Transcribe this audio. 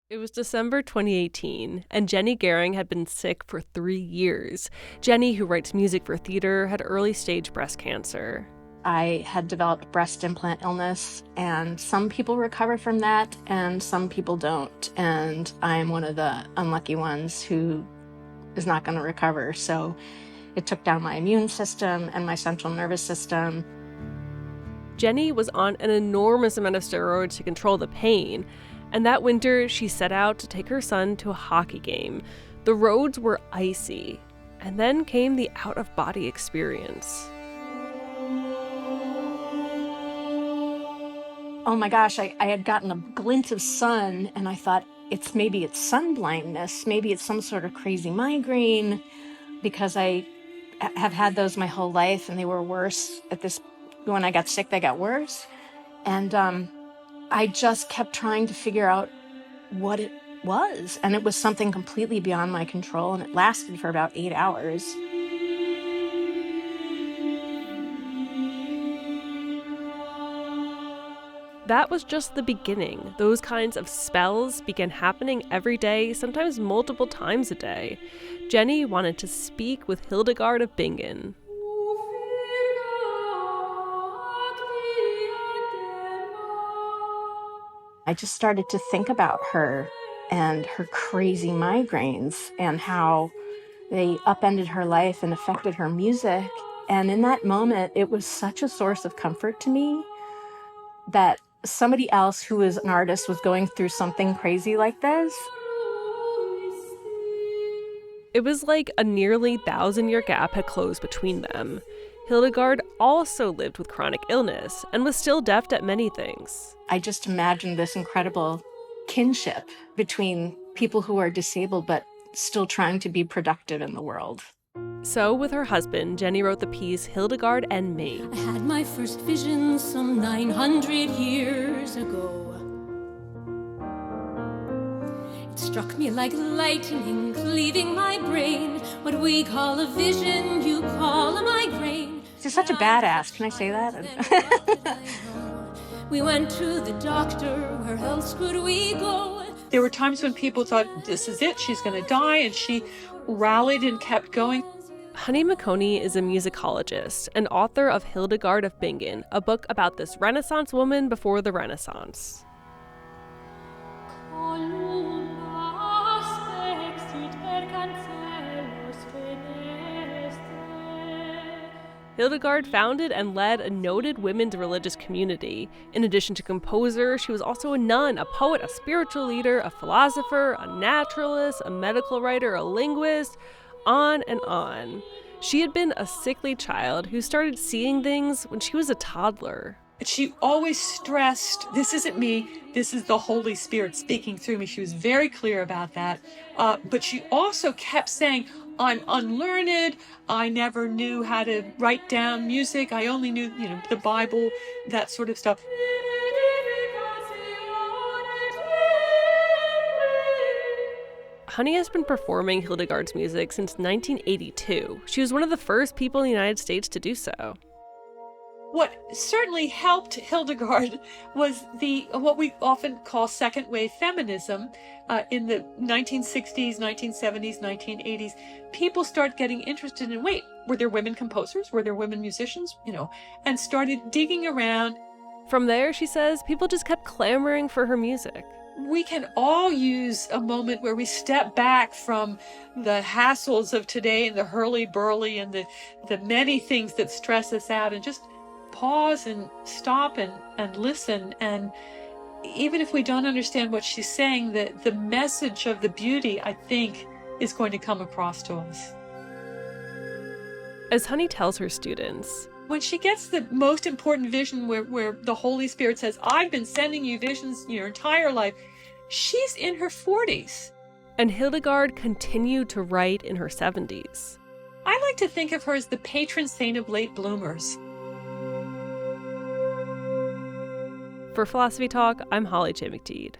It was December 2018, and Jenny Gehring had been sick for 3 years. Jenny, who writes music for theater, had early stage breast cancer. I had developed breast implant illness, and some people recover from that, and some people don't. And I'm one of the unlucky ones who is not going to recover. So it took down my immune system and my central nervous system. Jenny was on an enormous amount of steroids to control the pain, and that winter she set out to take her son to a hockey game. The roads were icy, and then came the out-of-body experience. Oh my gosh, I had gotten a glint of sun, and I thought, maybe it's sun blindness, maybe it's some sort of crazy migraine, because I have had those my whole life, and they were worse when I got sick, they got worse. And I just kept trying to figure out what it was, and it was something completely beyond my control, and it lasted for about 8 hours. That was just the beginning. Those kinds of spells began happening every day, sometimes multiple times a day. Jenny wanted to speak with Hildegard of Bingen. I just started to think about her and her crazy migraines and how they upended her life and affected her music. And in that moment, it was such a source of comfort to me that somebody else who is an artist was going through something crazy like this. It was like a nearly 1,000-year gap had closed between them. Hildegard also lived with chronic illness and was still deft at many things. I just imagined this incredible kinship between people who are disabled but still trying to be productive in the world. So, with her husband, Jenny wrote the piece Hildegard and Me. I had my first vision some 900 years ago. It struck me like lightning, cleaving my brain. What we call a vision, you call a migraine. She's such a badass. Can I say that? We went to the doctor, where else could we go? There were times when people thought, this is it, she's going to die, and she rallied and kept going. Honey McConey is a musicologist and author of Hildegard of Bingen, a book about this Renaissance woman before the Renaissance. Hildegard founded and led a noted women's religious community. In addition to composer, she was also a nun, a poet, a spiritual leader, a philosopher, a naturalist, a medical writer, a linguist, on and on. She had been a sickly child who started seeing things when she was a toddler. She always stressed, this isn't me, this is the Holy Spirit speaking through me. She was very clear about that. But she also kept saying, I'm unlearned. I never knew how to write down music. I only knew, the Bible, that sort of stuff. Honey has been performing Hildegard's music since 1982. She was one of the first people in the United States to do so. What certainly helped Hildegard was what we often call second wave feminism. In the 1960s, 1970s, 1980s, people start getting interested in, were there women composers? Were there women musicians? And started digging around. From there, she says, people just kept clamoring for her music. We can all use a moment where we step back from the hassles of today and the hurly-burly and the many things that stress us out, and just pause and stop and listen. And even if we don't understand what she's saying, the message of the beauty, I think, is going to come across to us. As Honey tells her students, when she gets the most important vision where the Holy Spirit says, I've been sending you visions your entire life, she's in her 40s. And Hildegard continued to write in her 70s. I like to think of her as the patron saint of late bloomers. For Philosophy Talk, I'm Holly J. McTeed.